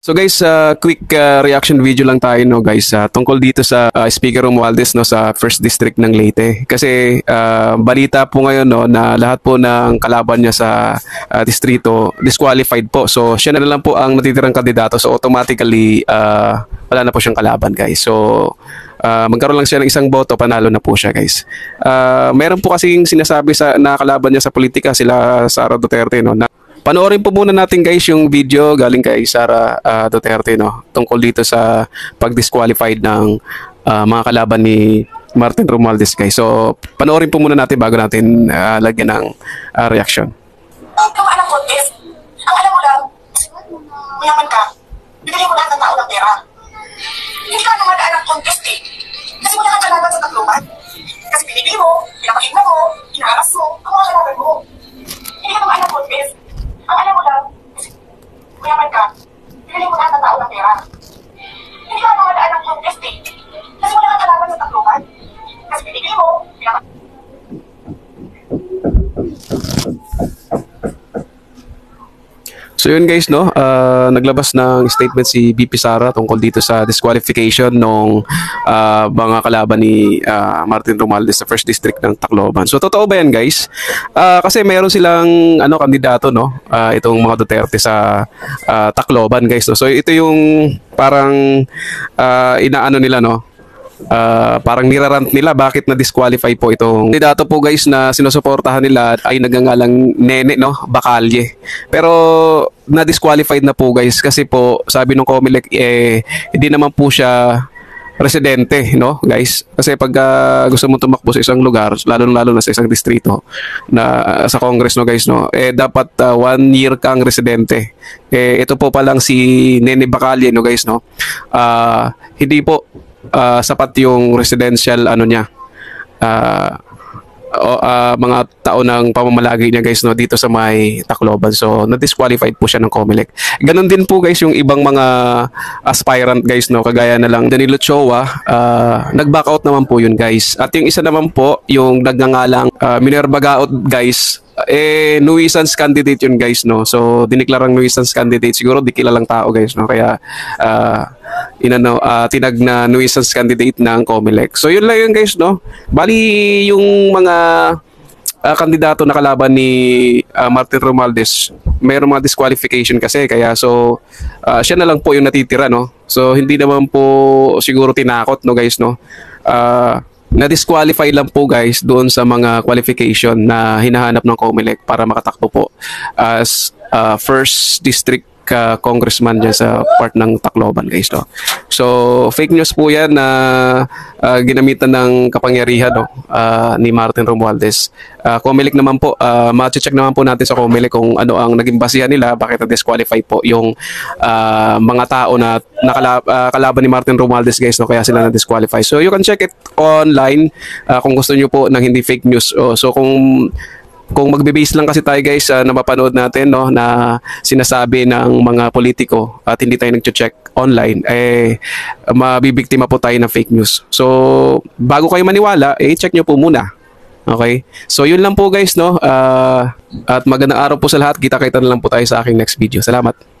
So guys, quick reaction video lang tayo no guys tungkol dito sa Speaker Romualdez no sa First District ng Leyte. Kasi balita po ngayon no na lahat po ng kalaban niya sa distrito disqualified po. So siya na lang po ang natitirang kandidato. So automatically wala na po siyang kalaban guys. So magkaroon lang siya ng isang boto, panalo na po siya guys. Meron po kasing sinasabi sa nakakalaban niya sa politika sila Sara Duterte no na panoorin po muna natin guys yung video galing kay Sara Duterte no tungkol dito sa pag-disqualified ng mga kalaban ni Martin Romualdez guys. So panoorin po muna natin bago natin lagyan ng reaction. Ang alam ko is, ang alam mo lang, mayaman ka, bibili mo lahat ng tao ng pera. Hindi ka naman anak contest eh. Kasi wala kang kalaban sa Tacloban. Kasi pinipili mo, pinapakita mo, inaharas mo, ang mga kalaban mo. Hindi ka naman anak contest. Ang alam mo lang, mayaman ka, bibili mo lahat ng tao ng pera. Hindi ka naman anak contest eh. Kasi wala kang kalaban sa Tacloban. Kasi pinipili mo, pinapakita mo. So yun guys no, naglabas ng statement si VP Sara tungkol dito sa disqualification ng mga kalaban ni Martin Romualdez sa First District ng Tacloban. So totoo ba yan guys? Kasi meron silang kandidato no, itong mga Duterte sa Tacloban guys no. So ito yung parang inaano nila no. Parang nirarant nila bakit na disqualify po itong kandidato po guys na sinusuportahan nila ay nagngangalang Nene no Bacalye, pero na disqualified na po guys kasi po sabi ng COMELEC hindi naman po siya residente no guys, kasi pag gusto mo tumakbo sa isang lugar lalo na sa isang distrito na sa Congress no guys no dapat 1 year kang residente. Ito po palang si Nene Bacalye no guys no, hindi po sapat yung residential niya mga taon ng pamamalagi niya guys no dito sa may Tacloban. So na-disqualified po siya ng COMELEC. Ganon din po guys yung ibang mga aspirant guys no, kagaya na lang Danilo Chua, nag-back out naman po yun guys. At yung isa naman po yung nagngangalang Minerva Gaot guys, nuisance candidate yun guys no. So diniklarang nuisance candidate, siguro di kilalang tao guys no, kaya tinag na nuisance candidate ng COMELEC. So yun lang yun guys no. Bali yung mga kandidato na kalaban ni Martin Romualdez mayroong mga disqualification kasi, kaya so siya na lang po yung natitira no. So hindi naman po siguro tinakot no guys no. Na-disqualify lang po guys doon sa mga qualification na hinahanap ng COMELEC para makatakbo po as First District congressman dyan sa part ng Tacloban guys no. So fake news po yan na ginamitan ng kapangyarihan no, ni Martin Romualdez. COMELEC naman po, ma-check naman po natin sa COMELEC kung ano ang naging basihan nila bakit na-disqualify po yung mga tao na kalaban ni Martin Romualdez guys no, kaya sila na-disqualify. So you can check it online kung gusto nyo po ng hindi fake news. So kung magbe-base lang kasi tayo guys na mapanood natin no na sinasabi ng mga politiko at hindi tayo nagche-check online, mabibiktima po tayo ng fake news. So bago kayo maniwala, check nyo po muna. Okay? So yun lang po guys no, at magandang araw po sa lahat. Kita-kita na lang po tayo sa aking next video. Salamat.